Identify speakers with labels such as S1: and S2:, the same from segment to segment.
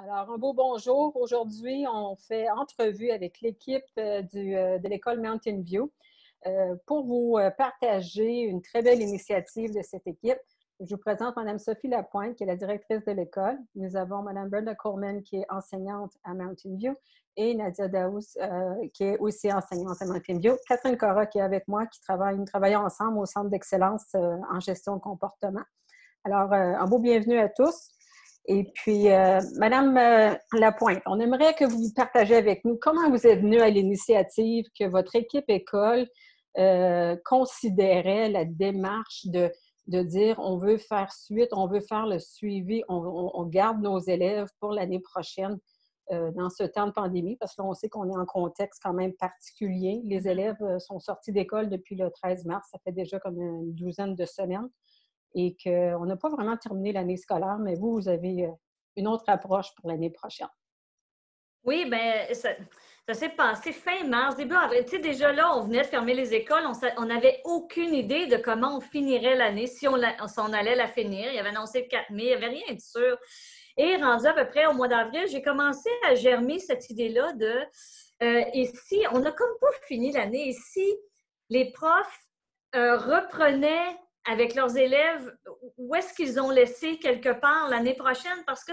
S1: Alors, un beau bonjour. Aujourd'hui, on fait entrevue avec l'équipe de l'école Mountain View pour vous partager une très belle initiative de cette équipe. Je vous présente Mme Sophie Lapointe, qui est la directrice de l'école. Nous avons Mme Brenda Coleman, qui est enseignante à Mountain View, et Nadia Daous, qui est aussi enseignante à Mountain View. Catherine Cora, qui est avec moi, nous travaillons ensemble au Centre d'excellence en gestion de comportement. Alors, un beau bienvenue à tous. Et puis, Madame Lapointe, on aimerait que vous partagiez avec nous comment vous êtes venue à l'initiative que votre équipe école considérait la démarche de dire on veut faire suite, on veut faire le suivi, on garde nos élèves pour l'année prochaine dans ce temps de pandémie, parce que là, on sait qu'on est en contexte quand même particulier. Les élèves sont sortis d'école depuis le 13 mars, ça fait déjà comme une douzaine de semaines. Et qu'on n'a pas vraiment terminé l'année scolaire, mais vous avez une autre approche pour l'année prochaine.
S2: Oui, bien, ça s'est passé fin mars, début avril. Tu sais, déjà là, on venait de fermer les écoles. On n'avait aucune idée de comment on finirait l'année, si on allait la finir. Il y avait annoncé le 4 mai, il n'y avait rien de sûr. Et rendu à peu près au mois d'avril, j'ai commencé à germer cette idée-là de et si, on n'a comme pas fini l'année, et si les profs reprenaient avec leurs élèves où est-ce qu'ils ont laissé quelque part l'année prochaine, parce que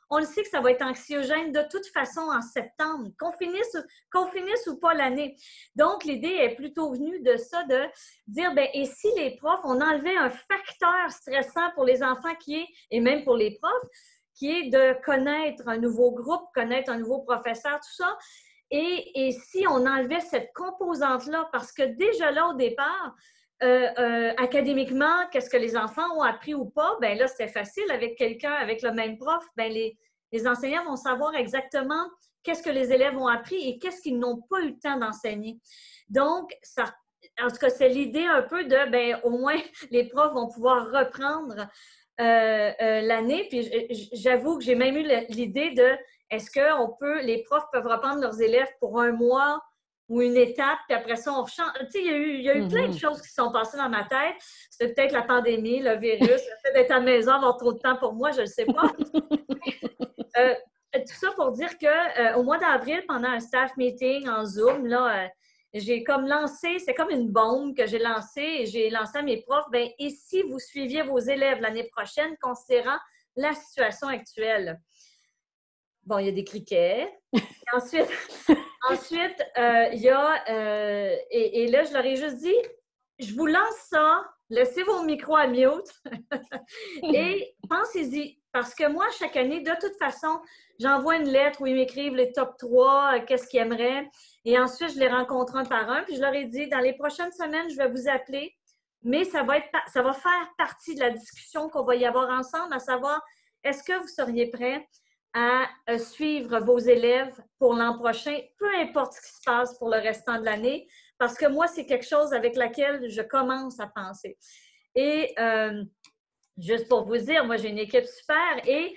S2: on le sait que ça va être anxiogène de toute façon en septembre, qu'on finisse ou pas l'année. Donc, l'idée est plutôt venue de ça, de dire, bien, et si les profs, on enlevait un facteur stressant pour les enfants et même pour les profs, qui est de connaître un nouveau groupe, connaître un nouveau professeur, tout ça. Et si on enlevait cette composante-là, parce que déjà là, au départ, académiquement, qu'est-ce que les enfants ont appris ou pas? Bien là, c'était facile avec quelqu'un, avec le même prof. Bien, les enseignants vont savoir exactement qu'est-ce que les élèves ont appris et qu'est-ce qu'ils n'ont pas eu le temps d'enseigner. Donc, en tout cas, c'est l'idée un peu de, bien, au moins, les profs vont pouvoir reprendre l'année. Puis, j'avoue que j'ai même eu l'idée de, est-ce que les profs peuvent reprendre leurs élèves pour un mois ou une étape, puis après ça, on change. Tu sais, il y a eu plein de choses qui se sont passées dans ma tête. C'était peut-être la pandémie, le virus, le fait d'être à la maison, avoir trop de temps pour moi, je ne le sais pas. Tout ça pour dire qu'au mois d'avril, pendant un staff meeting en Zoom, là, j'ai comme lancé, c'est comme une bombe que j'ai lancée, et j'ai lancé à mes profs, bien, et si vous suiviez vos élèves l'année prochaine, considérant la situation actuelle? Bon, il y a des criquets. Et ensuite, il y a, et là, je leur ai juste dit, je vous lance ça, laissez vos micros à mute et pensez-y. Parce que moi, chaque année, de toute façon, j'envoie une lettre où ils m'écrivent les top 3, qu'est-ce qu'ils aimeraient. Et ensuite, je les rencontre un par un. Puis je leur ai dit, dans les prochaines semaines, je vais vous appeler, mais ça va faire partie de la discussion qu'on va y avoir ensemble, à savoir, est-ce que vous seriez prêts à suivre vos élèves pour l'an prochain, peu importe ce qui se passe pour le restant de l'année, parce que moi, c'est quelque chose avec laquelle je commence à penser. Et juste pour vous dire, moi, j'ai une équipe super et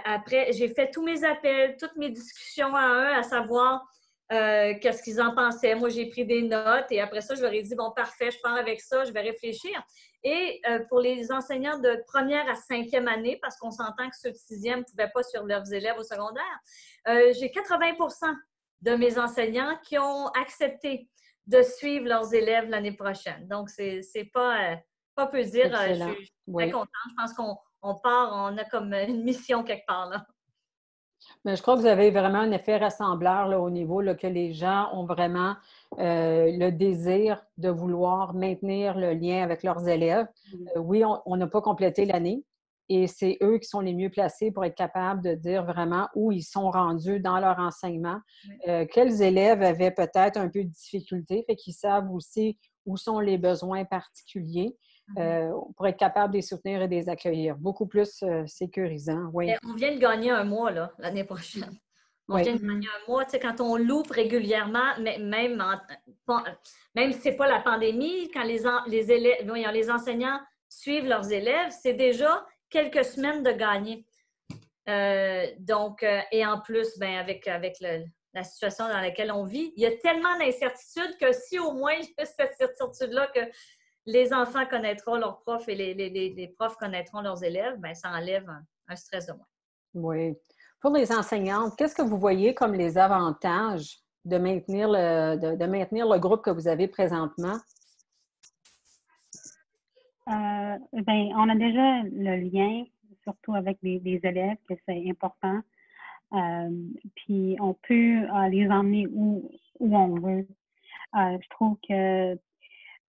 S2: après, j'ai fait tous mes appels, toutes mes discussions à eux, à savoir qu'est-ce qu'ils en pensaient. Moi, j'ai pris des notes et après ça, je leur ai dit, bon, parfait, je pars avec ça, je vais réfléchir. Et pour les enseignants de première à cinquième année, parce qu'on s'entend que ceux de sixième ne pouvaient pas suivre leurs élèves au secondaire, j'ai 80% de mes enseignants qui ont accepté de suivre leurs élèves l'année prochaine. Donc, c'est pas peu dire, je suis très contente. Je pense qu'on part, on a comme une mission quelque part là.
S1: Mais je crois que vous avez vraiment un effet rassembleur là, au niveau là, que les gens ont vraiment le désir de vouloir maintenir le lien avec leurs élèves. Oui, on n'a pas complété l'année et c'est eux qui sont les mieux placés pour être capables de dire vraiment où ils sont rendus dans leur enseignement, quels élèves avaient peut-être un peu de difficulté, fait qu'ils savent aussi où sont les besoins particuliers. Pour être capable de les soutenir et de les accueillir. Beaucoup plus sécurisant, oui.
S2: On vient de gagner un mois l'année prochaine. On vient de gagner un mois. Tu sais, quand on loupe régulièrement, même si ce n'est pas la pandémie, quand les enseignants suivent leurs élèves, c'est déjà quelques semaines de gagner. Et en plus, ben, avec la situation dans laquelle on vit, il y a tellement d'incertitudes que si au moins il y a cette certitude-là que les enfants connaîtront leurs profs et les profs connaîtront leurs élèves, bien, ça enlève un stress de moins.
S1: Oui. Pour les enseignantes, qu'est-ce que vous voyez comme les avantages de maintenir de maintenir le groupe que vous avez présentement?
S3: Ben, on a déjà le lien, surtout avec les élèves, que c'est important. Puis on peut les emmener où on veut. Je trouve que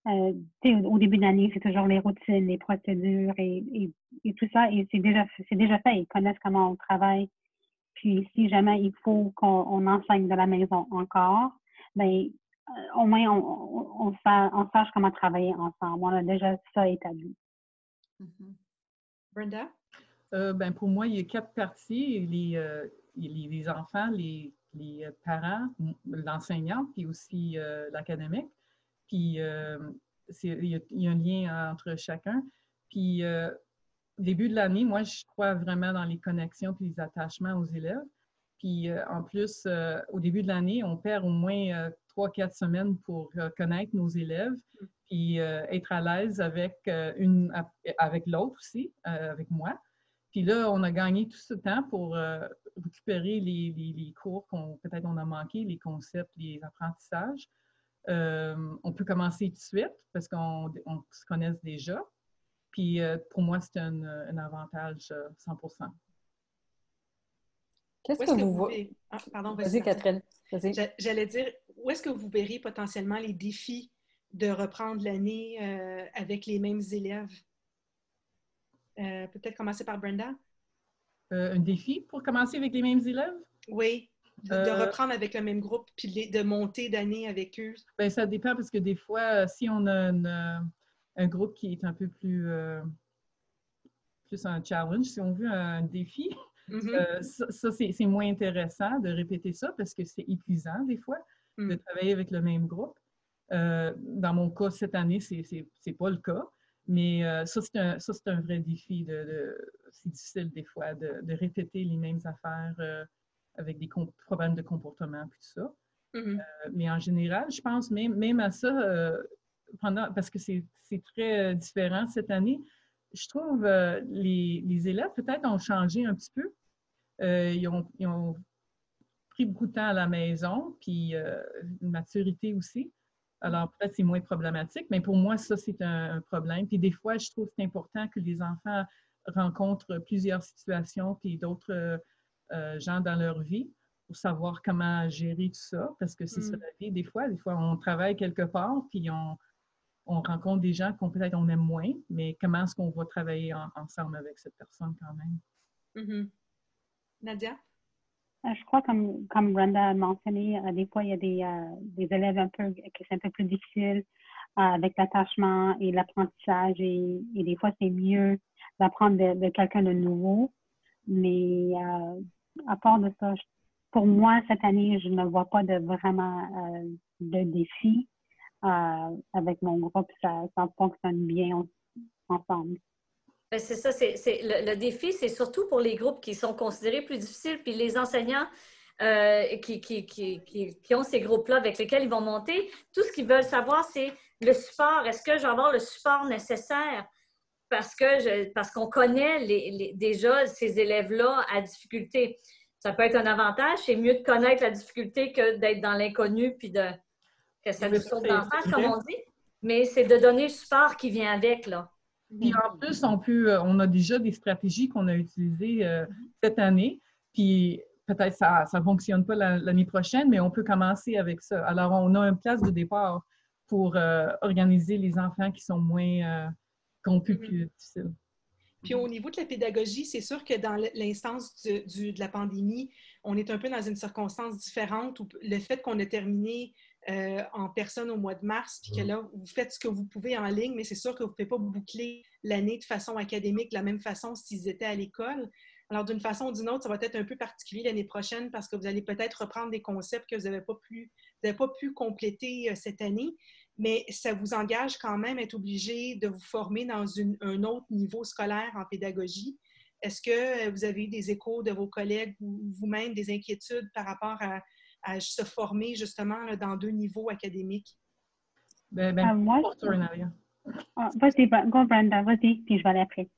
S3: au début de l'année, c'est toujours les routines, les procédures et tout ça. Et c'est déjà fait. Ils connaissent comment on travaille. Puis si jamais il faut qu'on enseigne de la maison encore, ben au moins on sache comment travailler ensemble. On a déjà ça établi.
S4: Brenda?
S5: Ben pour moi, il y a 4 parties. Les enfants, les parents, l'enseignant, puis aussi l'académique. Puis il y a un lien entre chacun. Puis au début de l'année, moi, je crois vraiment dans les connexions puis les attachements aux élèves. Puis en plus, au début de l'année, on perd au moins 3-4 semaines pour connaître nos élèves, puis être à l'aise avec l'autre aussi, avec moi. Puis là, on a gagné tout ce temps pour récupérer les cours qu'on peut-être on a manqué, les concepts, les apprentissages. On peut commencer tout de suite parce qu'on se connaît déjà. Puis pour moi, c'est un avantage 100%.
S1: Qu'est-ce que vous
S4: verrez... Ah, pardon,
S1: vas-y, Catherine. Vas-y.
S4: J'allais dire, où est-ce que vous verrez potentiellement les défis de reprendre l'année avec les mêmes élèves? Peut-être commencer par Brenda?
S5: Un défi pour commencer avec les mêmes élèves?
S4: Oui, de reprendre avec le même groupe puis de monter d'année avec eux.
S5: Bien, ça dépend parce que des fois, si on a un groupe qui est un peu plus un challenge, si on veut, un défi, ça c'est moins intéressant de répéter ça parce que c'est épuisant des fois de travailler avec le même groupe. Dans mon cas, cette année, c'est pas le cas. Mais ça, c'est un vrai défi. C'est difficile des fois de répéter les mêmes affaires avec des problèmes de comportement et tout ça. Mais en général, je pense même à ça, parce que c'est très différent cette année, je trouve les élèves peut-être ont changé un petit peu. Ils ont pris beaucoup de temps à la maison, puis une maturité aussi. Alors, peut-être c'est moins problématique, mais pour moi, ça, c'est un problème. Puis des fois, je trouve que c'est important que les enfants rencontrent plusieurs situations puis d'autres gens dans leur vie pour savoir comment gérer tout ça, parce que c'est ça la vie. Des fois, on travaille quelque part, puis on rencontre des gens qu'on peut-être on aime moins, mais comment est-ce qu'on va travailler ensemble avec cette personne quand même?
S4: Nadia?
S3: Je crois, comme Brenda a mentionné, des fois, il y a des élèves que c'est un peu plus difficile avec l'attachement et l'apprentissage et des fois, c'est mieux d'apprendre de quelqu'un de nouveau. Mais à part de ça, pour moi, cette année, je ne vois pas vraiment de défi avec mon groupe. Ça fonctionne bien ensemble.
S2: C'est ça, le défi, c'est surtout pour les groupes qui sont considérés plus difficiles, puis les enseignants qui ont ces groupes-là avec lesquels ils vont monter. Tout ce qu'ils veulent savoir, c'est le support. Est-ce que je vais avoir le support nécessaire? Parce qu'on connaît déjà ces élèves-là à difficulté. Ça peut être un avantage. C'est mieux de connaître la difficulté que d'être dans l'inconnu puis que ça nous saute d'en face, comme on dit. Mais c'est de donner le support qui vient avec, là.
S5: Puis en plus, on a déjà des stratégies qu'on a utilisées cette année, puis peut-être ça ne fonctionne pas l'année prochaine, mais on peut commencer avec ça. Alors, on a une place de départ pour organiser les enfants qui sont moins, qui ont plus difficile.
S4: Puis au niveau de la pédagogie, c'est sûr que dans l'instance de la pandémie, on est un peu dans une circonstance différente où le fait qu'on a terminé en personne au mois de mars, puis que là, vous faites ce que vous pouvez en ligne, mais c'est sûr que vous ne pouvez pas boucler l'année de façon académique de la même façon s'ils étaient à l'école. Alors, d'une façon ou d'une autre, ça va être un peu particulier l'année prochaine parce que vous allez peut-être reprendre des concepts que vous n'avez pas pu compléter cette année, mais ça vous engage quand même à être obligé de vous former dans un autre niveau scolaire en pédagogie. Est-ce que vous avez eu des échos de vos collègues ou vous-même des inquiétudes par rapport à se former justement là, dans 2 niveaux académiques?
S3: Moi, vas-y, go Brenda, vas-y, puis je vais aller après.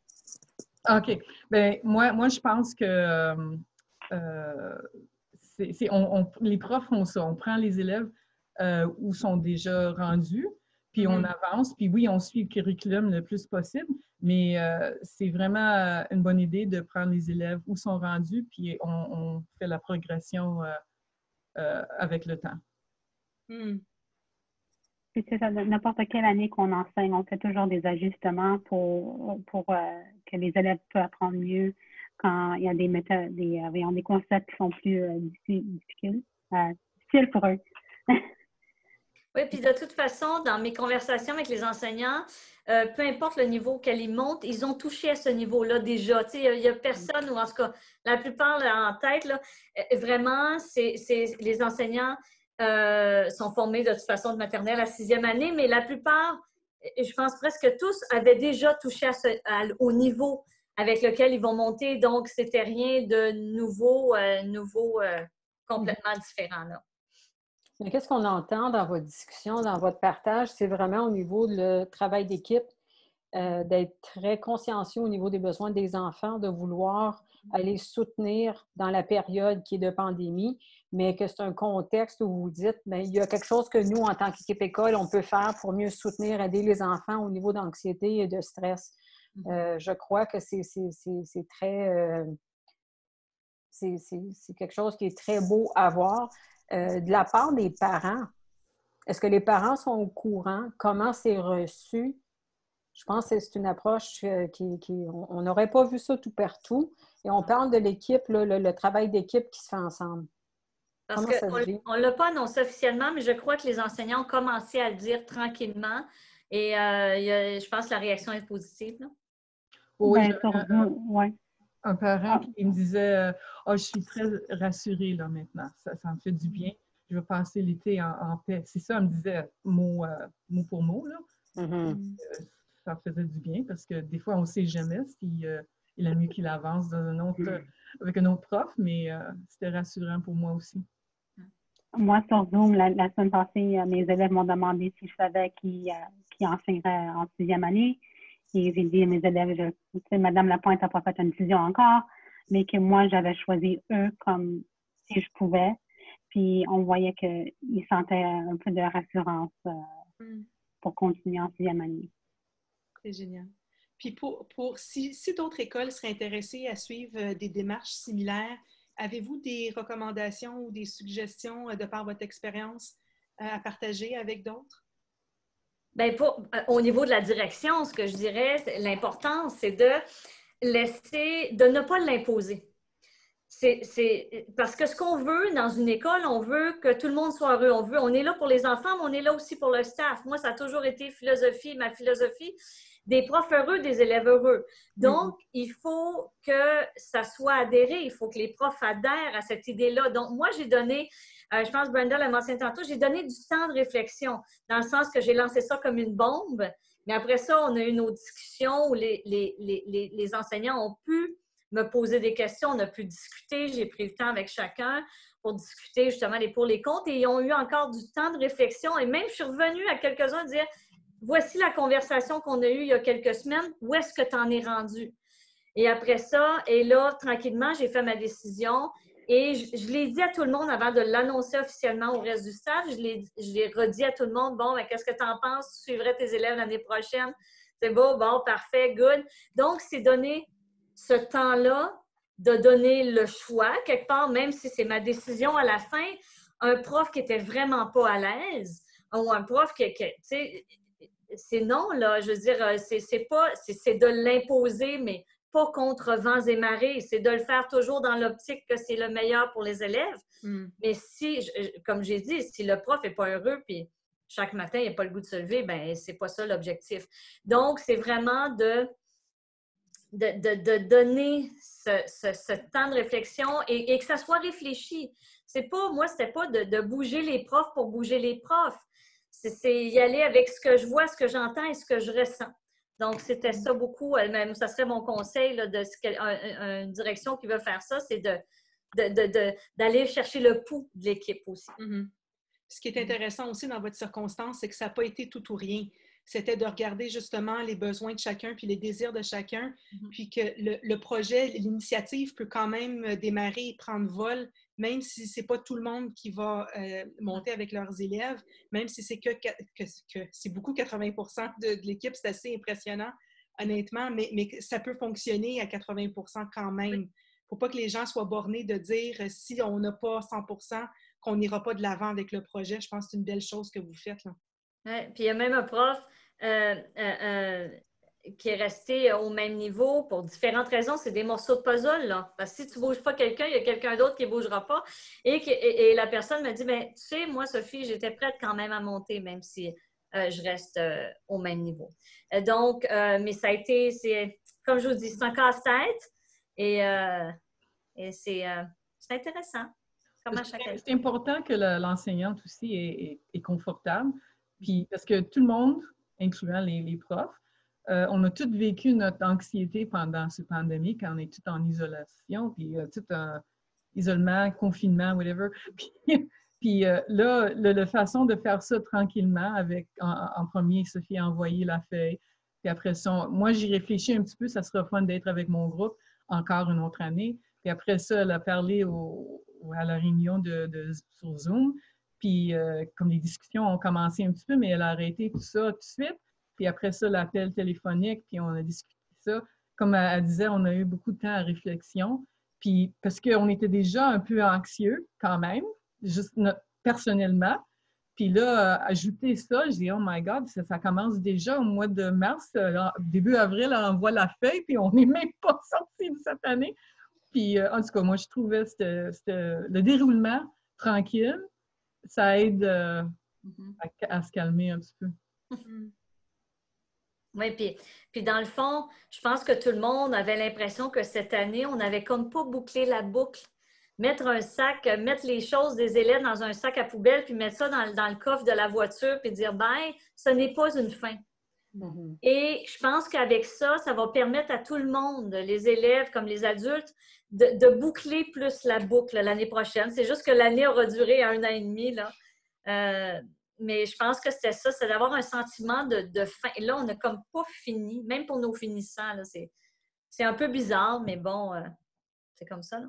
S5: OK. Bien, moi, je pense que les profs font ça. On prend les élèves où sont déjà rendus, puis on avance, puis oui, on suit le curriculum le plus possible, mais c'est vraiment une bonne idée de prendre les élèves où sont rendus, puis on fait la progression avec le temps.
S3: Puis c'est ça, n'importe quelle année qu'on enseigne, on fait toujours des ajustements pour que les élèves puissent apprendre mieux quand il y a des méthodes, des concepts qui sont plus difficiles pour eux.
S2: Oui, puis de toute façon, dans mes conversations avec les enseignants, peu importe le niveau auquel ils montent, ils ont touché à ce niveau-là déjà. Tu sais, il n'y a personne, ou en tout cas, la plupart en tête, là, vraiment, les enseignants sont formés de toute façon de maternelle à 6e année, mais la plupart, je pense presque tous, avaient déjà touché au niveau avec lequel ils vont monter. Donc, c'était rien de nouveau, complètement différent, là.
S1: Mais qu'est-ce qu'on entend dans votre discussion, dans votre partage? C'est vraiment au niveau du travail d'équipe, d'être très consciencieux au niveau des besoins des enfants, de vouloir aller soutenir dans la période qui est de pandémie, mais que c'est un contexte où vous dites, bien, il y a quelque chose que nous, en tant qu'équipe école, on peut faire pour mieux soutenir, aider les enfants au niveau d'anxiété et de stress. Je crois que c'est très... c'est quelque chose qui est très beau à voir. De la part des parents, est-ce que les parents sont au courant? Comment c'est reçu? Je pense que c'est une approche on n'aurait pas vu ça tout partout. Et on parle de l'équipe, le travail d'équipe qui se fait ensemble.
S2: Parce qu'on ne l'a pas annoncé officiellement, mais je crois que les enseignants ont commencé à le dire tranquillement. Et je pense que la réaction est positive. Là.
S5: Oui, un parent qui me disait je suis très rassurée là maintenant, ça me fait du bien, je vais passer l'été en paix. C'est ça, elle me disait mot pour mot. Là. Ça faisait du bien parce que des fois, on ne sait jamais si il est mieux qu'il avance avec un autre prof, mais c'était rassurant pour moi aussi.
S3: Moi, sur Zoom, la semaine passée, mes élèves m'ont demandé si je savais qui enseignerait en 6e année. Et j'ai dit à mes élèves, Madame Lapointe n'a pas fait une décision encore, mais que moi, j'avais choisi eux comme si je pouvais. Puis on voyait qu'ils sentaient un peu de rassurance pour continuer en 6e année.
S4: C'est génial. Puis si d'autres écoles seraient intéressées à suivre des démarches similaires, avez-vous des recommandations ou des suggestions de par votre expérience à partager avec d'autres?
S2: Bien, au niveau de la direction, ce que je dirais, l'important, c'est de ne pas l'imposer. Parce que ce qu'on veut dans une école, on veut que tout le monde soit heureux. On est là pour les enfants, mais on est là aussi pour le staff. Moi, ça a toujours été ma philosophie, des profs heureux, des élèves heureux. Donc, il faut que ça soit adhéré, il faut que les profs adhèrent à cette idée-là. Donc, moi, j'ai donné, je pense que Brenda l'a mentionné tantôt, j'ai donné du temps de réflexion, dans le sens que j'ai lancé ça comme une bombe, mais après ça, on a eu nos discussions où les enseignants ont pu me poser des questions, on a pu discuter, j'ai pris le temps avec chacun pour discuter justement les pour, les contre, et ils ont eu encore du temps de réflexion, et même je suis revenue à quelques-uns dire voici la conversation qu'on a eue il y a quelques semaines, où est-ce que tu en es rendu? Et après ça, et là, tranquillement, j'ai fait ma décision et je l'ai dit à tout le monde avant de l'annoncer officiellement au reste du staff. Je l'ai redit à tout le monde, bon, ben, qu'est-ce que tu en penses? Tu suivrais tes élèves l'année prochaine? C'est beau, bon, parfait, good. Donc, c'est donner ce temps-là de donner le choix, quelque part, même si c'est ma décision à la fin, un prof qui n'était vraiment pas à l'aise ou un prof qui tu sais, c'est non, là. Je veux dire, c'est de l'imposer, mais pas contre vents et marées. C'est de le faire toujours dans l'optique que c'est le meilleur pour les élèves. Mais comme j'ai dit, si le prof n'est pas heureux, puis chaque matin, il n'a pas le goût de se lever, bien, c'est pas ça l'objectif. Donc, c'est vraiment de donner ce temps de réflexion et que ça soit réfléchi. Moi, c'était pas de bouger les profs pour bouger les profs. C'est y aller avec ce que je vois, ce que j'entends et ce que je ressens. Donc, c'était ça beaucoup. Même, ça serait mon conseil là, une direction qui veut faire ça, c'est d'aller chercher le pouls de l'équipe aussi.
S4: Ce qui est intéressant aussi dans votre circonstance, c'est que ça n'a pas été tout ou rien. c'était de regarder justement les besoins de chacun puis les désirs de chacun, puis que le projet, l'initiative peut quand même démarrer et prendre vol, même si c'est pas tout le monde qui va monter avec leurs élèves, même si c'est que c'est beaucoup 80% de l'équipe, c'est assez impressionnant, honnêtement, mais ça peut fonctionner à 80% quand même. Il ne faut pas que les gens soient bornés de dire si on n'a pas 100%, qu'on n'ira pas de l'avant avec le projet. Je pense que c'est une belle chose que vous faites, là.
S2: Ouais, puis il y a même un prof qui est resté au même niveau pour différentes raisons. C'est des morceaux de puzzle, là. Parce que si tu ne bouges pas quelqu'un, il y a quelqu'un d'autre qui ne bougera pas. Et la personne m'a dit, bien, tu sais, moi, Sophie, j'étais prête quand même à monter, même si je reste au même niveau. Donc, mais ça a été, comme je vous dis, c'est un casse-tête et c'est intéressant.
S5: C'est important que l'enseignante aussi est confortable. Puis, parce que tout le monde, incluant les profs, on a tous vécu notre anxiété pendant cette pandémie, quand on est tous en isolation, puis tout en isolement, confinement, whatever. Puis là, la façon de faire ça tranquillement, avec en premier, Sophie a envoyé la feuille, puis après ça, moi j'y réfléchis un petit peu, ça sera fun d'être avec mon groupe encore une autre année. Puis après ça, elle a parlé à la réunion sur Zoom. Puis, comme les discussions ont commencé un petit peu, mais elle a arrêté tout ça tout de suite. Puis après ça, l'appel téléphonique, puis on a discuté ça. Comme elle disait, on a eu beaucoup de temps à réflexion. Puis, parce qu'on était déjà un peu anxieux quand même, juste personnellement. Puis là, ajouter ça, je dis, oh my God, ça commence déjà au mois de mars. Début avril, on voit la feuille, puis on n'est même pas sorti de cette année. Puis, en tout cas, moi, je trouvais le déroulement tranquille, ça aide à se calmer un petit peu.
S2: Oui, puis dans le fond, je pense que tout le monde avait l'impression que cette année, on n'avait comme pas bouclé la boucle. Mettre les choses des élèves dans un sac à poubelle, puis mettre ça dans le coffre de la voiture, puis dire, ben, ce n'est pas une fin. Et je pense qu'avec ça, ça va permettre à tout le monde, les élèves comme les adultes, de boucler plus la boucle l'année prochaine. C'est juste que l'année aura duré 1 an et demi, là. Mais je pense que c'était ça, c'est d'avoir un sentiment de fin. Et là, on n'a comme pas fini, même pour nos finissants, là, c'est un peu bizarre, mais bon, c'est comme ça, là.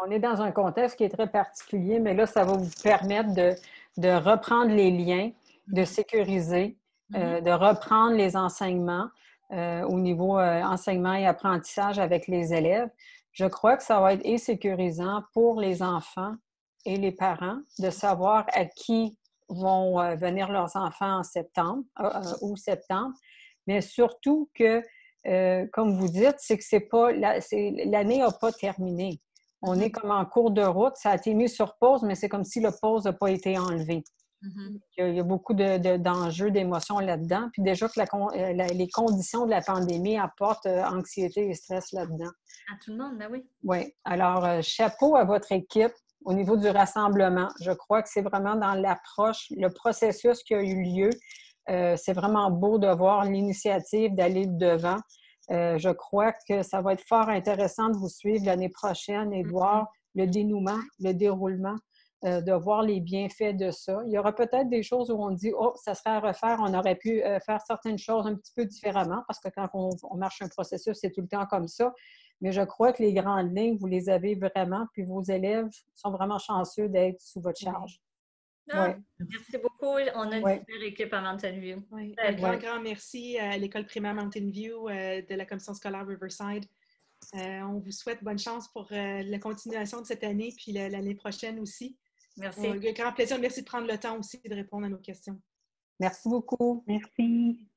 S1: On est dans un contexte qui est très particulier, mais là, ça va vous permettre de reprendre les liens, de sécuriser, de reprendre les enseignements au niveau enseignement et apprentissage avec les élèves. Je crois que ça va être sécurisant pour les enfants et les parents de savoir à qui vont venir leurs enfants en septembre ou septembre, mais surtout que, comme vous dites, c'est que l'année n'a pas terminé. On est comme en cours de route, ça a été mis sur pause, mais c'est comme si le pause n'a pas été enlevé. Il y a beaucoup d'enjeux, d'émotions là-dedans. Puis déjà que les conditions de la pandémie apportent anxiété et stress là-dedans.
S2: À tout le monde, ben oui.
S1: Oui. Alors, chapeau à votre équipe au niveau du rassemblement. Je crois que c'est vraiment dans l'approche, le processus qui a eu lieu. C'est vraiment beau de voir l'initiative d'aller de devant. Je crois que ça va être fort intéressant de vous suivre l'année prochaine et de voir le dénouement, le déroulement, de voir les bienfaits de ça. Il y aura peut-être des choses où on dit « Oh, ça serait à refaire, on aurait pu faire certaines choses un petit peu différemment » parce que quand on marche un processus, c'est tout le temps comme ça. Mais je crois que les grandes lignes, vous les avez vraiment, puis vos élèves sont vraiment chanceux d'être sous votre charge.
S2: Ah, merci beaucoup. On a une super équipe à Mountain View.
S4: Un grand merci à l'école primaire Mountain View de la commission scolaire Riverside. On vous souhaite bonne chance pour la continuation de cette année puis l'année prochaine aussi.
S2: Merci.
S4: Un grand plaisir. Merci de prendre le temps aussi de répondre à nos questions.
S1: Merci beaucoup.
S3: Merci.